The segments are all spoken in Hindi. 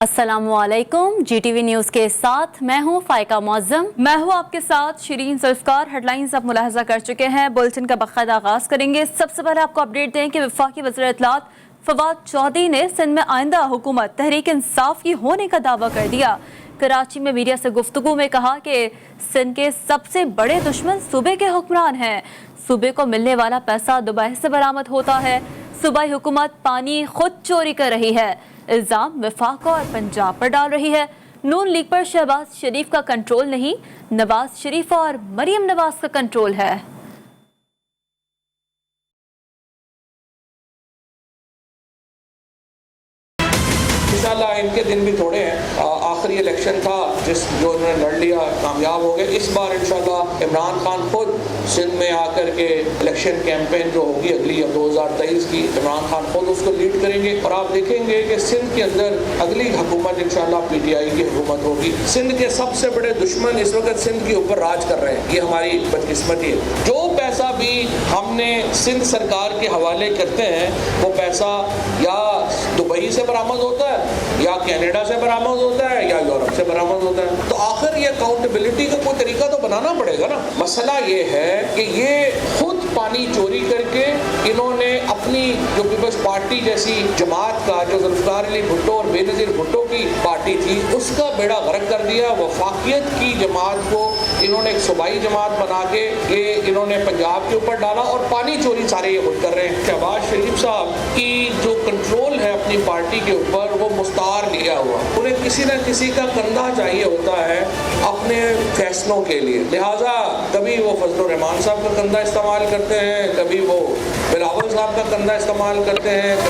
अस्सलामुअलैकुम, GTV न्यूज़ के साथ मैं हूं फाइका मौज़म। मैं हूं आपके साथ शिरीन ज़ुल्फ़कार। हेडलाइंस आप मुलाहजा कर चुके हैं। बुलेटिन का बाकायदा आगाज़ करेंगे। सबसे पहले आपको अपडेट दें कि वफाकी वज़ीर इत्तलात फवाद चौधरी ने सिंध में आइंदा हुकूमत तहरीक इंसाफ की होने का दावा कर दिया। कराची में मीडिया से गुफ्तगू में कहा कि सिंध के सबसे बड़े दुश्मन सूबे के हुक्मरान हैं। सूबे को मिलने वाला पैसा दुबई से बरामद होता है। सूबाई हुकूमत पानी खुद चोरी कर रही है। इल्जाम वफाक और पंजाब पर डाल रही है। नून लीग पर शहबाज शरीफ का कंट्रोल नहीं, नवाज शरीफ और मरियम नवाज का कंट्रोल है। इंशाल्लाह इनके दिन भी थोड़े हैं। आखिरी इलेक्शन था जो उन्होंने लड़ लिया, कामयाब हो गए। इस बार इंशाल्लाह इमरान खान खुद सिंध में आकर के इलेक्शन कैंपेन जो होगी अगली 2023 की, इमरान खान खुद उसको लीड करेंगे और आप देखेंगे कि सिंध के अंदर अगली हुकूमत इंशाल्लाह PTI की हुकूमत होगी। सिंध के सबसे बड़े दुश्मन इस वक्त सिंध के ऊपर राज कर रहे हैं। ये हमारी बदकिस्मती है। जो पैसा भी हमने सिंध सरकार के हवाले करते हैं वो पैसा या दुबई से बरामद होता है या कनाडा से बरामद होता है या यूरोप से बरामद होता है। तो आखिर ये अकाउंटेबिलिटी का कोई तरीका तो बनाना पड़ेगा ना। मसला ये है कि ये खुद पानी चोरी करके इन्होंने अपनी जो पीपल्स पार्टी जैसी जमात का, जो ज़ुल्फ़िकार अली भुट्टो और बेनज़ीर भुट्टो की पार्टी थी, उसका बेड़ा गर्क कर दिया। वफाकियत की जमात को इन्होंने एक सूबाई जमात बना के ये इन्होंने पंजाब के ऊपर डाला और पानी चोरी सारे ये खुद कर रहे हैं। शहबाज शरीफ साहब की जो कंट्रोल है अपनी पार्टी के ऊपर वो मुस्तार लिया हुआ, उन्हें किसी न किसी का कंधा चाहिए होता है अपने फैसलों के लिए। लिहाजा कभी वो फजलुर रहमान साहब का कंधा इस्तेमाल करते हैं, कभी वो बिलावल साहब का कंधा इस्तेमाल करते हैं।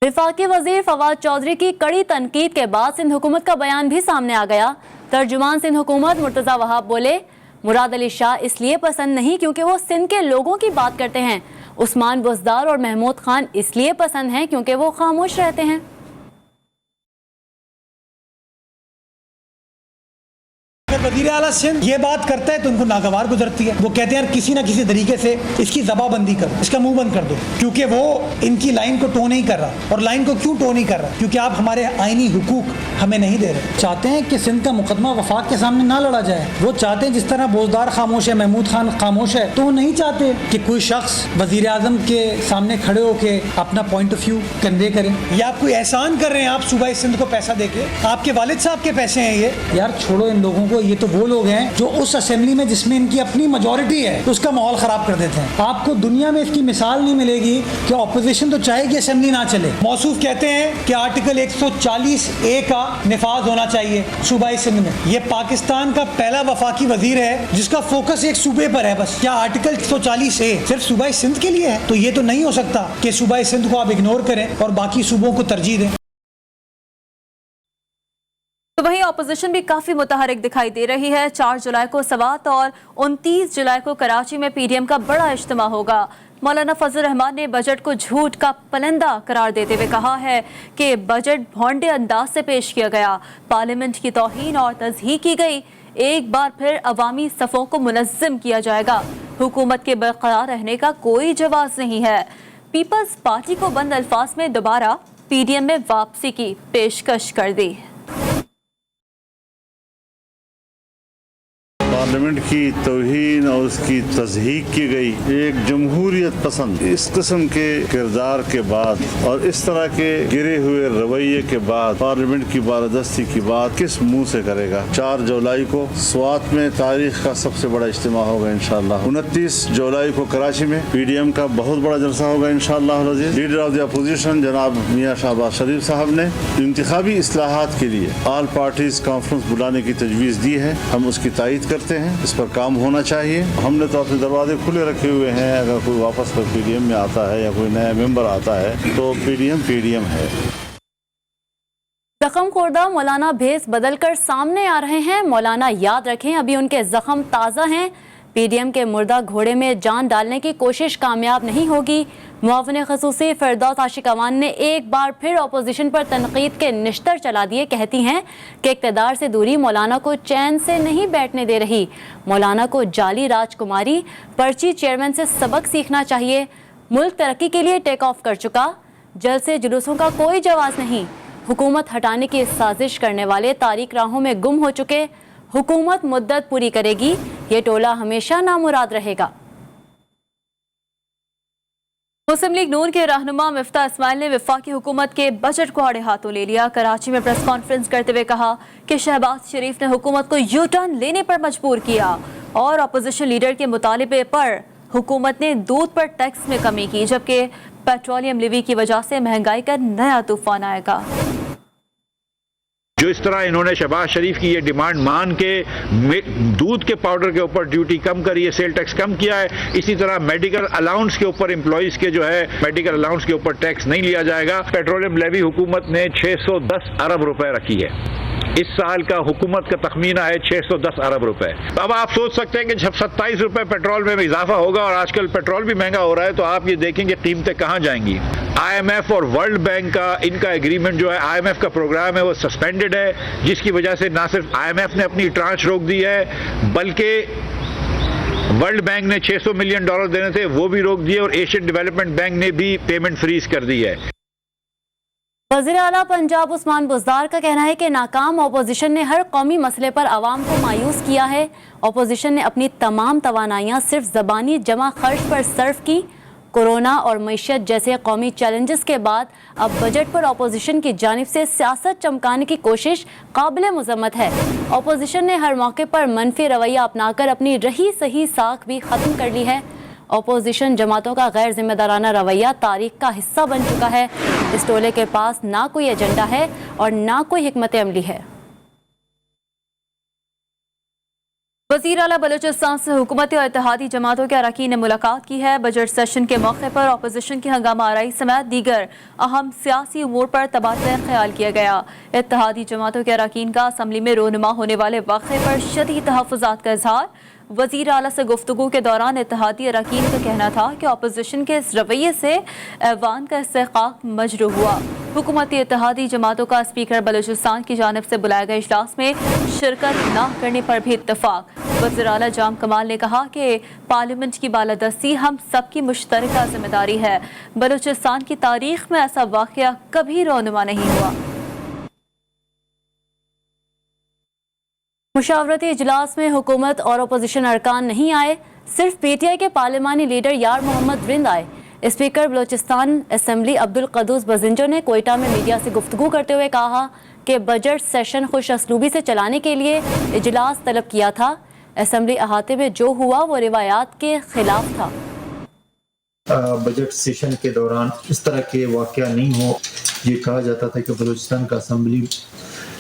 वफाकी वजीर फवाद चौधरी की कड़ी तनकीद के बाद सिंध हुकूमत का बयान भी सामने आ गया। तर्जुमान सिंध हुकूमत मुर्तज़ा वहाब बोले, मुराद अली शाह इसलिए पसंद नहीं क्योंकि वो सिंध के लोगों की बात करते हैं। उस्मान बुज़दार और महमूद खान इसलिए पसंद हैं क्योंकि वो खामोश रहते हैं। वज़ीर आला सिंध ये बात करता है तो उनको नागवार गुजरती है। वो कहते हैं किसी ना किसी तरीके से इसकी जबाबंदी करो, इसका मुंह बंद कर दो, क्योंकि वो इनकी लाइन को टो नहीं कर रहा। और लाइन को क्यों टो नहीं कर रहा? क्योंकि आप हमारे आईनी हुकूक हमें नहीं दे रहे। चाहते हैं कि सिंध का मुकदमा वफाक के सामने ना लड़ा जाए। वो चाहते हैं जिस तरह बोजदार खामोश है, महमूद खान खामोश है, तो वो नहीं चाहते कि कोई शख्स वज़ीर आज़म के सामने खड़े होकर अपना पॉइंट ऑफ व्यू कन्वे करें। या आप कोई एहसान कर रहे हैं आप सूबाई सिंध को पैसा देके? आपके वालिद साहब के पैसे हैं ये। यार छोड़ो इन लोगों को। ये तो वो लोग हैं जो उस असेंबली में जिसमें इनकी अपनी मेजॉरिटी है तो उसका माहौल खराब कर देते हैं। आपको दुनिया में इसकी मिसाल नहीं मिलेगी कि ऑपोजिशन तो चाहे कि असेंबली ना चले। मौसूफ कहते हैं कि आर्टिकल 140A का निफाज होना चाहिए सूबाई सिंध में। ये पाकिस्तान का पहला वफाकी वजीर है जिसका फोकस एक सूबे पर है बस। क्या आर्टिकल 140A सिर्फ सूबाई सिंध के लिए है? तो ये तो नहीं हो सकता कि सूबाई सिंध को आप इग्नोर करें और बाकी सूबों को तरजीह दें। तो वहीं ऑपोजिशन भी काफी मुतहरिक दिखाई दे रही है। 4 जुलाई को सवात और 29 जुलाई को कराची में PDM का बड़ा इज्तिमा होगा। मौलाना फजल रहमान ने बजट को झूठ का पलंदा करार देते हुए कहा है कि बजट भोंडे अंदाज से पेश किया गया, पार्लियामेंट की तौहीन और तज़हीक की गई। एक बार फिर अवामी सफ़ों को मुनज़्ज़म किया जाएगा। हुकूमत के बरकरार रहने का कोई जवाब नहीं है। पीपल्स पार्टी को बंद अल्फाज में दोबारा PDM में वापसी की पेशकश कर दी। पार्लियामेंट की तौहीन और उसकी तज़हीक की गई एक जमहूरियत पसंद इस किस्म के किरदार के बाद और इस तरह के गिरे हुए रवैये के बाद पार्लियामेंट की बारदस्ती की बात किस मुंह से करेगा? 4 जुलाई को स्वात में तारीख का सबसे बड़ा इज्तिमा होगा इंशाअल्लाह। 29 जुलाई को कराची में PDM का बहुत बड़ा जलसा होगा इंशाअल्लाह। लीडर ऑफ द अपोजिशन जनाब मियां शहबाज शरीफ साहब ने इंतखाबी इस्लाहात के लिए ऑल पार्टीज कॉन्फ्रेंस बुलाने की तजवीज़ दी है। हम उसकी तायीद करते हैं। इस पर काम होना चाहिए। हमने तो अपने दरवाजे खुले रखे हुए हैं। अगर कोई वापस कर PDM में आता है या कोई नया मेंबर आता है तो PDM है। जख्म खोरदा मौलाना भेस बदल कर सामने आ रहे हैं। मौलाना याद रखें अभी उनके जख्म ताज़ा हैं। पीडीएम के मुर्दा घोड़े में जान डालने की कोशिश कामयाब नहीं होगी। मुआविन खसूसी फिरदौस आशिक अवान ने एक बार फिर अपोजिशन पर तनकीद के निश्तर चला दिए। कहती हैं कि इक़्तिदार से दूरी मौलाना को चैन से नहीं बैठने दे रही। मौलाना को जाली राजकुमारी पर्ची चेयरमैन से सबक सीखना चाहिए। मुल्क तरक्की के लिए टेक ऑफ कर चुका, जल्द से जुलूसों का कोई जवाब नहीं। हुकूमत हटाने की साजिश करने वाले तारीख राहों में गुम हो चुके। हुकूमत मुद्दत पूरी करेगी, ये टोला हमेशा नामुराद रहेगा। मुस्लिम लीग नून के रहनुमा मिफ्ता इस्माइल ने वफाकी हुकूमत के बजट को आड़े हाथों ले लिया। कराची में प्रेस कॉन्फ्रेंस करते हुए कहा कि शहबाज शरीफ ने हुकूमत को यू टर्न लेने पर मजबूर किया और अपोजिशन लीडर के मुतालिबे पर हुकूमत ने दूध पर टैक्स में कमी की, जबकि पेट्रोलियम लिवी की वजह से महंगाई का नया तूफान आएगा। जो इस तरह इन्होंने शहबाज शरीफ की ये डिमांड मान के दूध के पाउडर के ऊपर ड्यूटी कम करी है, सेल टैक्स कम किया है, इसी तरह मेडिकल अलाउंस के ऊपर एम्प्लॉइज के जो है मेडिकल अलाउंस के ऊपर टैक्स नहीं लिया जाएगा। पेट्रोलियम लेवी हुकूमत ने 610 अरब रुपए रखी है। इस साल का हुकूमत का तखमीना है 610 अरब रुपए। अब आप सोच सकते हैं कि जब 27 रुपए पेट्रोल में इजाफा होगा और आजकल पेट्रोल भी महंगा हो रहा है तो आप ये देखेंगे कीमतें कहाँ जाएंगी। IMF और वर्ल्ड बैंक का इनका एग्रीमेंट जो है, IMF का प्रोग्राम है वो सस्पेंडेड है, जिसकी वजह से ना सिर्फ IMF ने अपनी ट्रांच रोक दी है बल्कि वर्ल्ड बैंक ने $600 मिलियन देने थे वो भी रोक दिए और एशियन डेवलपमेंट बैंक ने भी पेमेंट फ्रीज कर दी है। वज़ीर आला पंजाब उस्मान बुज़दार का कहना है कि नाकाम अपोजिशन ने हर कौमी मसले पर आवाम को मायूस किया है। अपोजिशन ने अपनी तमाम तवानाइयाँ सिर्फ ज़बानी जमा खर्च पर सर्व की। कोरोना और मईशत जैसे कौमी चैलेंजेस के बाद अब बजट पर अपोजिशन की जानिब से सियासत चमकाने की कोशिश काबिल मज़म्मत है। अपोजिशन ने हर मौके पर मनफी रवैया अपनाकर अपनी रही सही साख भी ख़त्म कर ली है। अपोजिशन जमातों का गैर जिम्मेदाराना रवैया तारीख का हिस्सा बन चुका है। इस टोले के पास ना कोई एजेंडा है और ना कोई हिकमत अमली है। वज़ीर आला बलूचिस्तान से हुकूमती और इत्तेहादी जमातों के अरकान ने मुलाकात की है। बजट सेशन के मौके पर अपोजिशन की हंगामा आराई समेत दीगर अहम सियासी उमूर पर तबादला ख्याल किया गया। इत्तेहादी जमातों के अरकान का असम्बली में रोनुमा होने वाले वाक़े पर शदीद तहफ़्फ़ुज़ात का इज़हार। वज़ीर आला से गुफ्तगू के दौरान इत्तेहादी अरकान का कहना था कि अपोजिशन के इस रवैये से ऐवान का इस्तेहक़ाक़ मजरूह हुआ। हुकूमती इत्तेहादी जमातों का स्पीकर बलूचिस्तान की जानिब से बुलाए गए इजलास में शिरकत न करने पर भी इत्तफाक। वज़ीर आला जाम कमाल ने कहा कि पार्लियामेंट की बालादस्ती हम सबकी मुश्तरका जिम्मेदारी है। बलूचिस्तान की तारीख में ऐसा वाक़या कभी रोनुमा नहीं हुआ। मुशावरती इजलास में हुकूमत और अपोजिशन अरकान नहीं आए, सिर्फ PTI के पार्लिमानी लीडर यार मोहम्मद रिंद आए। स्पीकर बलूचिस्तान असम्बली अब्दुल कदूस बजिंजो ने कोयटा में मीडिया से गुफ्तगू करते हुए कहा कि बजट सेशन खुश असलूबी से चलाने के लिए इजलास तलब किया था। असम्बली अहाते में जो हुआ वो रिवायात के खिलाफ था। बजट सेशन के दौरान इस तरह के वाक़या नहीं हो। ये कहा जाता था कि बलूचिस्तान का असम्बली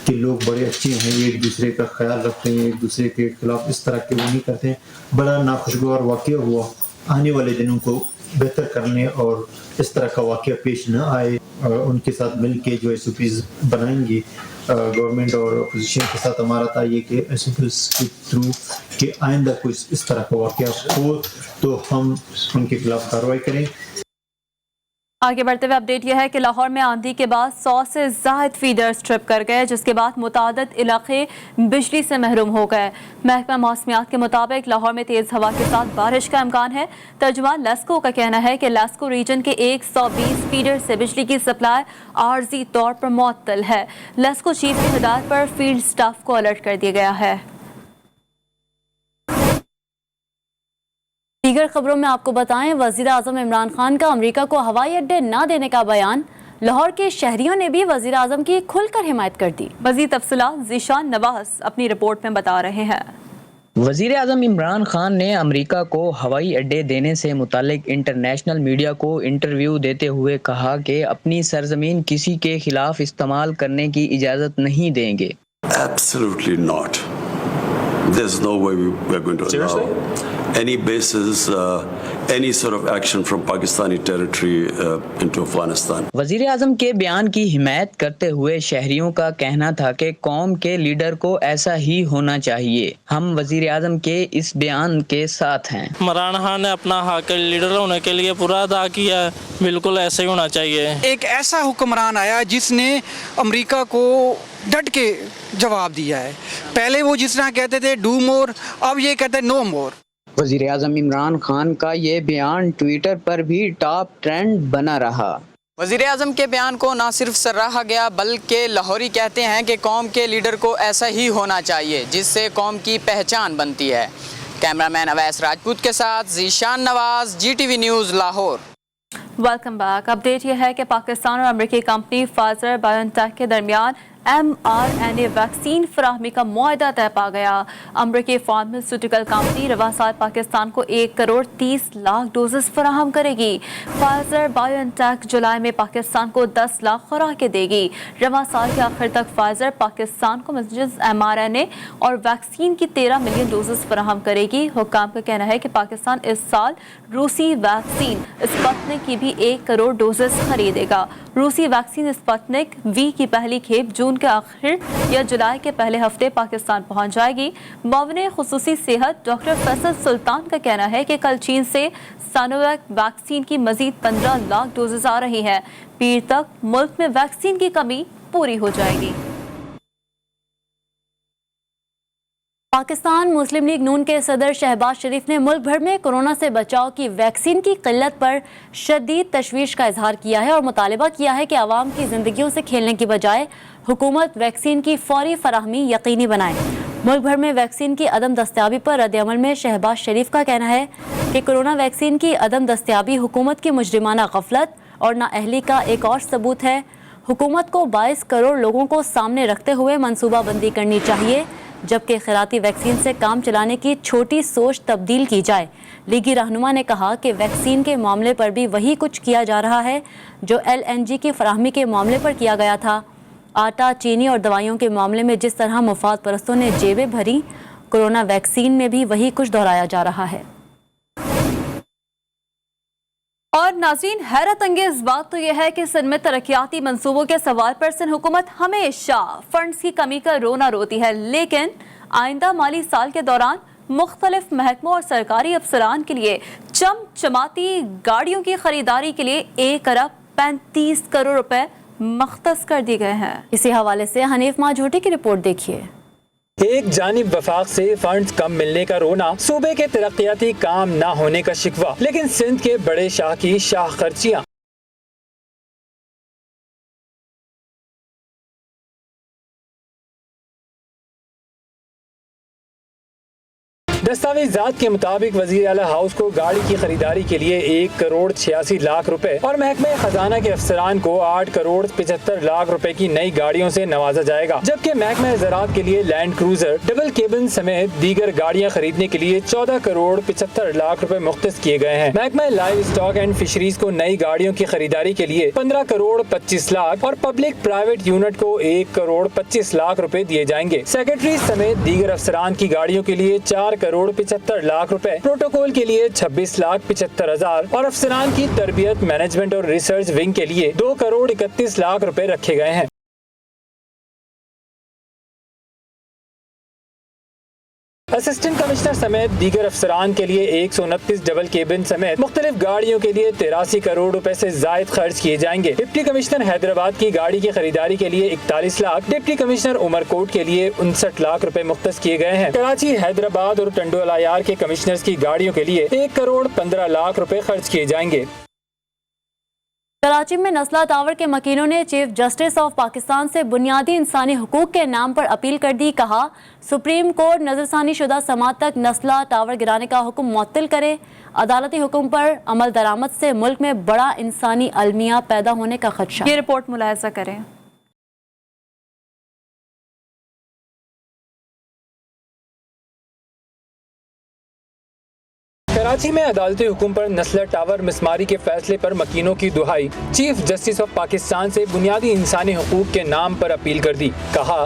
के लोग बड़े अच्छे हैं, एक दूसरे का ख्याल रखते हैं, एक दूसरे के खिलाफ इस तरह के वो नहीं करते हैं। बड़ा नाखुशगवार वाक़या हुआ। आने वाले दिनों को बेहतर करने और इस तरह का वाक़या पेश न आए, उनके साथ मिल के जो SOPs बनाएंगे गवर्नमेंट और अपोजिशन के साथ। हमारा था ये कि SOPs के थ्रू कि आइंदा कोई इस तरह का वाक़या हो तो हम उनके खिलाफ कार्रवाई करें। आगे बढ़ते हुए अपडेट यह है कि लाहौर में आंधी के बाद 100 से ज़ायद फीडर्स ट्रिप कर गए, जिसके बाद मुतादिद इलाके बिजली से महरूम हो गए। महकमा मौसमियात के मुताबिक लाहौर में तेज़ हवा के साथ बारिश का इम्कान है। तर्जुमान लेस्को का कहना है कि लेस्को रीजन के 120 फीडर से बिजली की सप्लाई आर्जी तौर पर मुअत्तल है। लेस्को चीफ की हिदायत पर फील्ड स्टाफ को अलर्ट कर दिया गया है। दीगर खबरों में आपको बताएं, वज़ीर आज़म इमरान खान का अमेरिका को हवाई अड्डे न देने का बयान। लाहौर के शहरियों ने भी वज़ीर आज़म की खुलकर हिमायत कर दी। मज़ीद तफसीलात ज़ीशान नवाज अपनी रिपोर्ट में बता रहे हैं। वज़ीर आज़म इमरान खान ने अमेरिका को हवाई अड्डे देने से मुतालिक इंटरनेशनल मीडिया को इंटरव्यू देते हुए कहा कि अपनी सरजमीन किसी के खिलाफ इस्तेमाल करने की इजाज़त नहीं देंगे। Absolutely not. There's no way we're going to allow any bases, any sort of action from Pakistani territory into Afghanistan. वजीर आजम के बयान की हिमायत करते हुए शहरियों का कहना था कि कौम के लीडर को ऐसा ही होना चाहिए। हम वजीर आजम के इस बयान के साथ हैं। इमरान खान ने अपना हक लीडर होने के लिए पूरा अदा किया है, बिल्कुल ऐसे ही होना चाहिए। एक ऐसा हुक्मरान आया जिसने अमेरिका को डट के जवाब दिया है। पहले वो जिस तरह कहते थे डू मोर, अब ये कहते हैं नो मोर। वजीर आजम इमरान खान का ये बयान ट्विटर पर भी टॉप ट्रेंड बना रहा। वजीर आजम के बयान को न सिर्फ सराहा गया बल्कि लाहौरी कहते हैं कि कौम के लीडर को ऐसा ही होना चाहिए जिससे कौम की पहचान बनती है। कैमरामैन अवैस राजपूत के साथ Zeeshan Nawaz, GTV news Lahore. Welcome back. Update यह है कि पाकिस्तान और अमेरिकी कंपनी फाइजर बायोनटेक के दरमियान mRNA वैक्सीन फराहमी का मुआहदा तय पा गया। अमरीकी फार्मास्यूटिकल कंपनी रवा साल पाकिस्तान को 1 करोड़ 30 लाख डोजेस फराहम करेगी। फाइजर बायोनटेक जुलाई में पाकिस्तान को 10 लाख खुराकें देगी। रवा साल के आखिर तक फाइजर पाकिस्तान को मज़ीद mRNA और वैक्सीन की 13 मिलियन डोजेस फराहम करेगी। हुक्काम का कहना है कि पाकिस्तान इस साल रूसी वैक्सीन स्पुतनिक की भी 1 करोड़ डोजेस खरीदेगा। रूसी वैक्सीन स्पुतनिक वी की पहली खेप जून के आखिर या जुलाई के पहले हफ्ते पाकिस्तान पहुंच जाएगी। मुआविन खुसूसी सेहत डॉक्टर फैसल सुल्तान का कहना है कि कल चीन से सानोवैक वैक्सीन की मजीद 15 लाख डोजेस आ रही हैं। पीर तक मुल्क में वैक्सीन की कमी पूरी हो जाएगी। पाकिस्तान मुस्लिम लीग नून के सदर शहबाज शरीफ ने मुल्क भर में कोरोना से बचाव की वैक्सीन की किल्लत पर शदीद तशवीश का इजहार किया है और मुतालबा किया है कि आवाम की जिंदगियों से खेलने की बजाय हुकूमत वैक्सीन की फौरी फराहमी यकीनी बनाए। मुल्क भर में वैक्सीन की अदम दस्तयाबी पर रद्द-ए-अमल में शहबाज शरीफ का कहना है कि कोरोना वैक्सीन की अदम दस्तयाबी हुकूमत की मुजरिमाना गफलत और नाअहली का एक और सबूत है। हुकूमत को 22 करोड़ लोगों को सामने रखते हुए मनसूबाबंदी करनी चाहिए, जबकि खिराती वैक्सीन से काम चलाने की छोटी सोच तब्दील की जाए। लीगी रहनुमा ने कहा कि वैक्सीन के मामले पर भी वही कुछ किया जा रहा है जो LNG की फराहमी के मामले पर किया गया था। आटा, चीनी और दवाइयों के मामले में जिस तरह मुफाद परस्तों ने जेबें भरी, कोरोना वैक्सीन में भी वही कुछ दोहराया जा रहा है। और नाज़रीन, हैरत अंगेज बात तो यह है कि सिंध में तरक्याती मंसूबों के सवाल पर सिंध हुकूमत हमेशा फंड्स की कमी का रोना रोती है, लेकिन आइंदा माली साल के दौरान मुख्तलिफ महकमों और सरकारी अफसरान के लिए चमचमाती गाड़ियों की खरीदारी के लिए 1 अरब 35 करोड़ रुपए मख्तस कर दिए गए हैं। इसी हवाले से हनीफ माजोटी की रिपोर्ट देखिए। एक जानिब वफाक से फंड्स कम मिलने का रोना, सूबे के तरक्याती काम ना होने का शिकवा, लेकिन सिंध के बड़े शाह की शाह खर्चियाँ। दस्तावेजात के मुताबिक वजीर आला हाउस को गाड़ी की खरीदारी के लिए 1 करोड़ 86 लाख रुपए और महकमे खजाना के अफसरान को 8 करोड़ 75 लाख रुपए की नई गाड़ियों से नवाजा जाएगा, जबकि महकमे ज़राअत के लिए लैंड क्रूजर, डबल केबिन समेत दीगर गाड़ियाँ खरीदने के लिए 14 करोड़ 75 लाख रुपए मुख्तस किए गए हैं। महकमा लाइव स्टॉक एंड फिशरीज को नई गाड़ियों की खरीदारी के लिए 15 करोड़ 25 लाख और पब्लिक प्राइवेट यूनिट को 1 करोड़ 25 लाख रुपए दिए जाएंगे। सेक्रेटरी समेत दीगर अफसरान की गाड़ियों के लिए 4 करोड़ 75 लाख रुपए, प्रोटोकॉल के लिए 26 लाख 75 हजार और अफसरान की तरबियत, मैनेजमेंट और रिसर्च विंग के लिए 2 करोड़ 31 लाख रुपए रखे गए हैं। असिस्टेंट कमिश्नर समेत दीगर अफसरान के लिए 129 डबल केबिन समेत मुख्तलिफ गाड़ियों के लिए 83 करोड़ रुपए से जायद खर्च किए जाएंगे। डिप्टी कमिश्नर हैदराबाद की गाड़ी की खरीदारी के लिए 41 लाख, डिप्टी कमिश्नर उमरकोट के लिए 59 लाख रुपए मुख्तस किए गए हैं। कराची, हैदराबाद और टंडोलायार के कमिश्नर्स की गाड़ियों के लिए 1 करोड़ 15 लाख रुपए खर्च किए जाएंगे। कराची में नस्ला टावर के मकीनों ने चीफ जस्टिस ऑफ पाकिस्तान से बुनियादी इंसानी हुकूक के नाम पर अपील कर दी। कहा, सुप्रीम कोर्ट नजरसानी शुदा समात तक नस्ला टावर गिराने का हुक्म मुअत्तल करे। अदालती हुक्म पर अमल दरामद से मुल्क में बड़ा इंसानी अलमिया पैदा होने का खदशा। ये रिपोर्ट मुलाहिजा करें। कराची में अदालती हुक्म पर नस्लर टावर मिसमारी के फैसले पर मकीनों की दुहाई। चीफ जस्टिस ऑफ पाकिस्तान से बुनियादी इंसानी हुकूक के नाम पर अपील कर दी। कहा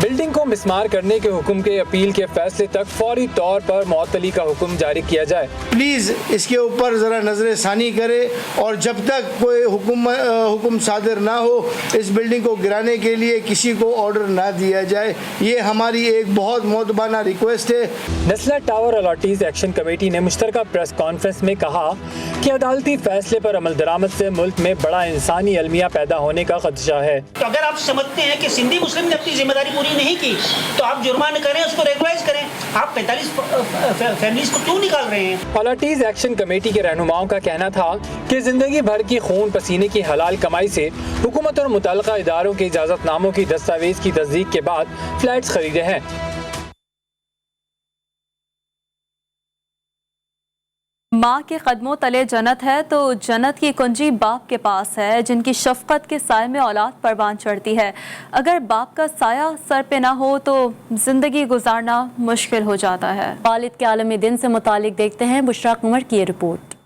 बिल्डिंग को मिसमार करने के हुक्म के अपील के फैसले तक फौरी तौर पर मुअत्तली का हुक्म जारी किया जाए। प्लीज़ इसके ऊपर ज़रा नजर सानी करे और जब तक कोई हुक्म सादर ना हो इस बिल्डिंग को गिराने के लिए किसी को ऑर्डर ना दिया जाए। ये हमारी एक बहुत मोहतबाना रिक्वेस्ट है। नस्लर टावर अलॉटीज एक्शन कमेटी ने मुश्तरका प्रेस कॉन्फ्रेंस में कहा कि अदालती फैसले पर अमल दरामद से मुल्क में बड़ा इंसानी अलमिया पैदा होने का खदशा है। तो अगर आप समझते हैं कि सिंधी मुस्लिम ने अपनी जिम्मेदारी पूरी नहीं की तो आप जुर्माना करें, उसको रेगुलाइज करें। आप 45 फैमिलीज को क्यों निकाल रहे हैं? अलॉटीज एक्शन कमेटी के रहनुमाओं का कहना था कि जिंदगी भर की खून पसीने की हलाल कमाई से हुकूमत और मुताल्लिका इदारों के इजाजतनामों की दस्तावेज की तस्दीक के बाद फ्लैट्स खरीदे हैं। माँ के कदमों तले जन्नत है तो जन्नत की कुंजी बाप के पास है, जिनकी शफकत के साए में औलाद परवान चढ़ती है। अगर बाप का साया सर पे ना हो तो जिंदगी गुजारना मुश्किल हो जाता है। वालिद के आलमी दिन से मुतालिक देखते हैं बुशरा कुंवर की ये रिपोर्ट।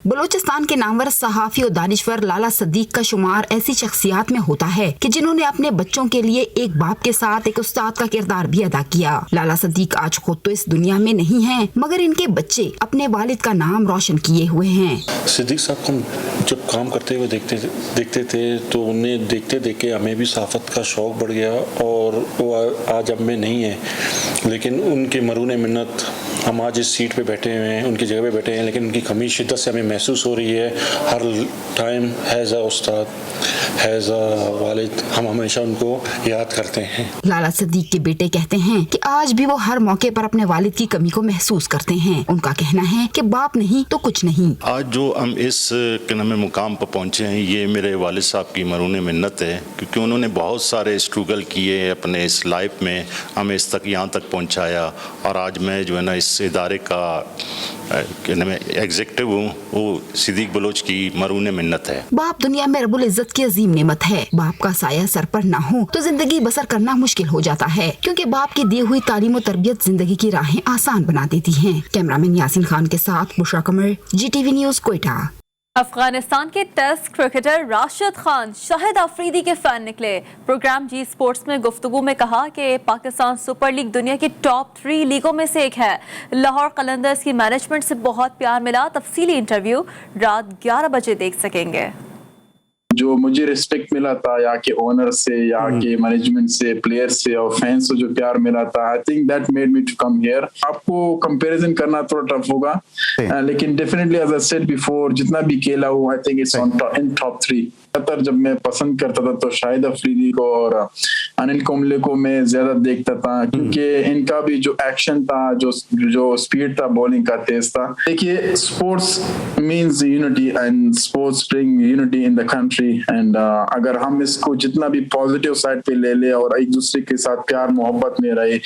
बलूचिस्तान के नामवर सहाफ़ी और दानिश्वर लाला सदीक का शुमार ऐसी शख्सियात में होता है कि जिन्होंने अपने बच्चों के लिए एक बाप के साथ एक उस्ताद का किरदार भी अदा किया। लाला सदीक आज खुद तो इस दुनिया में नहीं हैं, मगर इनके बच्चे अपने वालिद का नाम रोशन किए हुए हैं। सदीक साहब को हम जब काम करते हुए देखते थे तो उन्हें देखते देखे हमें भी सहाफ़त का शौक़ बढ़ गया और वो आज अब में नहीं है, लेकिन उनकी मरून मिन्नत हम आज इस सीट पे बैठे हुए हैं, उनकी जगह पे बैठे हैं, लेकिन उनकी कमी शिद्दत से हमें महसूस हो रही है। हर time has a Ustad, has a वालिद, हम हमेशा उनको याद करते हैं। लाला सदीक के बेटे कहते हैं कि आज भी वो हर मौके पर अपने वालिद की कमी को महसूस करते हैं। उनका कहना है कि बाप नहीं तो कुछ नहीं। आज जो हम इस मुकाम पर पहुँचे हैं ये मेरे वालिद साहब की मरून मिन्नत है, क्योंकि उन्होंने बहुत सारे स्ट्रगल किए अपने इस लाइफ में, हमें इस तक यहाँ तक पहुँचाया और आज मैं जो है ना इस इदारे का एग्जीक्यूटिव हूँ, वो सिद्दीक बलोच की मरून मिन्नत है। बाप दुनिया में रब्बुल इज्जत की अजीम नेमत है। बाप का साया सर पर ना हो तो जिंदगी बसर करना मुश्किल हो जाता है, क्योंकि बाप की दी हुई तालीम और तरबियत जिंदगी की राहें आसान बना देती हैं। कैमरामैन यासीन खान के साथ बुशरा कमर, GTV न्यूज़, क्वेटा। अफगानिस्तान के टेस्ट क्रिकेटर राशिद खान शाहिद अफरीदी के फैन निकले। प्रोग्राम जी स्पोर्ट्स में गुफ्तगू में कहा कि पाकिस्तान सुपर लीग दुनिया की टॉप 3 लीगों में से एक है। लाहौर कलंदर्स की मैनेजमेंट से बहुत प्यार मिला। तफसीली इंटरव्यू रात 11 बजे देख सकेंगे। जो मुझे रिस्पेक्ट मिला था यहाँ के ओनर से, यहाँ के मैनेजमेंट से, प्लेयर से और फैंस से जो प्यार मिला था, I think that made me to come here. आपको कंपैरिजन करना थोड़ा टफ होगा, लेकिन definitely as I said before जितना भी खेला हूँ I think it's in top 3। जब मैं पसंद करता था तो शाहिद अफरीदी को और अनिल कुंबले को मैं ज्यादा देखता था, क्योंकि इनका भी जो एक्शन था, जो स्पीड था, बॉलिंग का तेज था। देखिए sports means unity and sports bring unity in the country and अगर हम इसको जितना भी पॉजिटिव साइड पे ले ले और एक दूसरे के साथ प्यार मोहब्बत में रहे,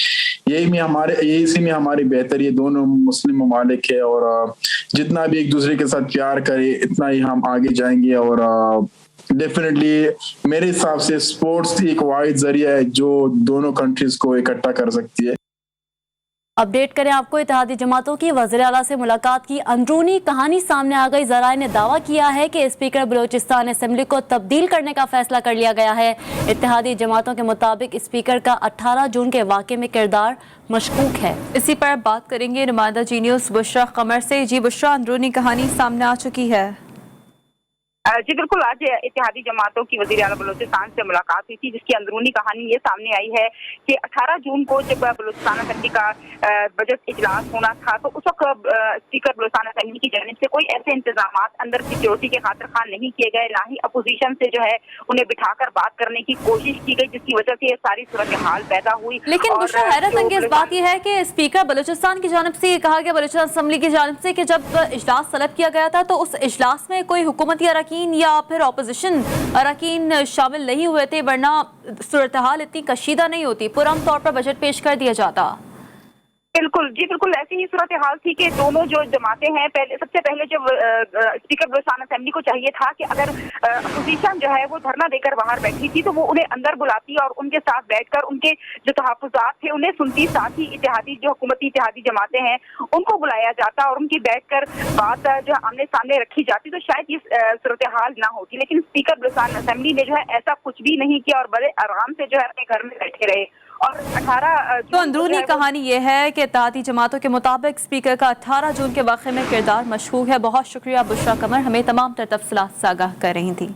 इसी में हमारी बेहतरी है। दोनों मुस्लिम ममालिक है और जितना भी एक दूसरे के साथ प्यार करे इतना ही हम आगे जाएंगे और डेफिनेटली मेरे हिसाब से स्पोर्ट्स एक वाहिद जरिया है जो दोनों कंट्रीज को इकट्ठा कर सकती है। अपडेट करें आपको, इत्तेहादी जमातों की वज़ीर आला से मुलाकात की अंदरूनी कहानी सामने आ गई। ज़राए ने दावा किया है कि स्पीकर बलूचिस्तान असेंबली को तब्दील करने का फैसला कर लिया गया है। इत्तेहादी जमातों के मुताबिक स्पीकर का 18 जून के वाक़े में किरदार मशकूक है। इसी पर बात करेंगे नुमाइंदा जी न्यूज़ बुशरा कमर से। जी बुशरा, अंदरूनी कहानी सामने आ चुकी है। जी बिल्कुल, आज इत्तेहादी जमातों की वज़ीर आला बलूचिस्तान से मुलाकात हुई थी, जिसकी अंदरूनी कहानी ये सामने आई है कि 18 जून को जब बलूचिस्तान असेंबली का बजट इजलास होना था तो उस वक्त स्पीकर बलूचिस्तान असेंबली की जानिब से कोई ऐसे इंतजाम अंदर सिक्योरिटी के खातिर खान नहीं किए गए, ना ही अपोजिशन से जो है उन्हें बिठाकर बात करने की कोशिश की गई, जिसकी वजह से ये सारी सूरत हाल पैदा हुई। लेकिन बुशरा, हैरत अंगेज बात यह है कि स्पीकर बलूचिस्तान की जानिब से कहा गया, बलूचिस्तान असेंबली की जानिब से, कि जब इजलास तलब किया गया था तो उस इजलास में कोई हुकूमती अरकान या फिर ऑपोजिशन अरकान शामिल नहीं हुए थे, वरना सूरत हाल इतनी कशीदा नहीं होती, पुरअमन तौर पर बजट पेश कर दिया जाता। बिल्कुल जी, बिल्कुल ऐसी ही सूरत हाल थी कि दोनों जो जमातें हैं, सबसे पहले जब स्पीकर बलूचिस्तान असेंबली को चाहिए था कि अगर अपोजिशन जो है वो धरना देकर बाहर बैठी थी तो वो उन्हें अंदर बुलाती और उनके साथ बैठकर उनके जो तहफ्फुज़ात थे उन्हें सुनती, साथ ही इत्तेहादी जो हुकूमती इत्तेहादी जमातें हैं उनको बुलाया जाता और उनकी बैठकर बात जो आमने सामने रखी जाती, तो शायद ये सूरत हाल ना होती। लेकिन स्पीकर बलूचिस्तान असेंबली ने जो है ऐसा कुछ भी नहीं किया और बड़े आराम से जो है अपने घर में बैठे रहे। और 18 तो अंदरूनी कहानी ये है कि इत्तेहादी जमातों के मुताबिक स्पीकर का 18 जून के वाक़े में किरदार मशकूक है। बहुत शुक्रिया बुशरा कमर, हमें तमाम तर तफसीलात से आगाह कर रही थी।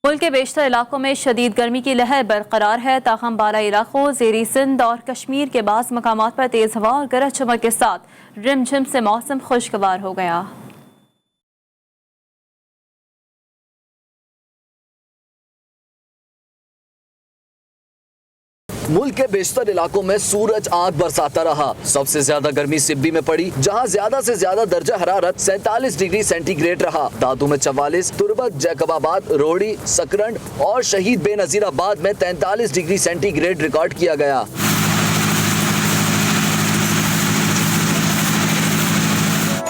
मुल्क के बेशतर इलाकों में शदीद गर्मी की लहर बरकरार है, ताहम बालाई इलाकों ज़ेरी सिंध और कश्मीर के बाज़ मकामात पर तेज़ हवा और गरज चमक के साथ रिमझिम से मौसम खुशगवार हो गया। मुल्क के बेशतर इलाकों में सूरज आग बरसाता रहा। सबसे ज्यादा गर्मी सिब्बी में पड़ी, जहां ज्यादा से ज्यादा दर्जा हरारत 47 डिग्री सेंटीग्रेड रहा। दादू में 44, तुरबत, जैकबाबाद, रोहड़ी, सकरंड और शहीद बेनजीराबाद में 43 डिग्री सेंटीग्रेड रिकॉर्ड किया गया।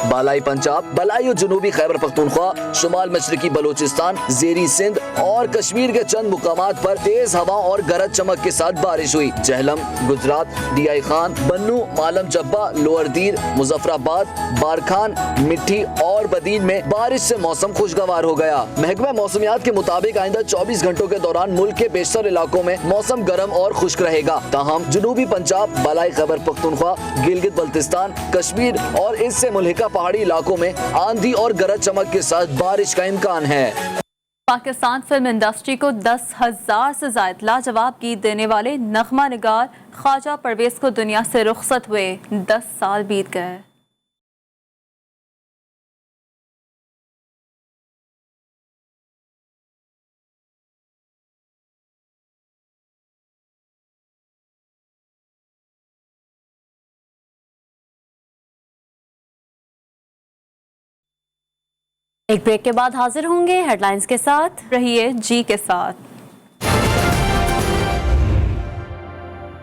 बालाई पंजाब, बलाई और जनूबी खैबर पख्तूनख्वा, शुमाल मशरकी बलोचिस्तान, ज़ेरी सिंध और कश्मीर के चंद मुकामात पर तेज हवा और गरज चमक के साथ बारिश हुई। जहलम, गुजरात, डीआई खान, बन्नू, मालम जब्बा, लोअर दीर, मुजफ्फराबाद, बारखान, मिट्टी और बदीन में बारिश से मौसम खुशगवार हो गया। महकमा मौसमियात के मुताबिक आइंदा 24 घंटों के दौरान मुल्क के बेशतर इलाकों में मौसम गर्म और खुश्क रहेगा। ताहम जनूबी पंजाब, बलाई खैबर पख्तूनख्वा, गिलगित बल्तिस्तान, कश्मीर और इससे मुल्हिका पहाड़ी इलाकों में आंधी और गरज चमक के साथ बारिश का इम्कान है। पाकिस्तान फिल्म इंडस्ट्री को 10,000 से ज्यादा लाजवाब गीत देने वाले नगमा निगार ख्वाजा परवेज को दुनिया से रुखसत हुए 10 साल बीत गए। एक ब्रेक के बाद हाजिर होंगे हेडलाइंस के साथ, रहिए जी के साथ।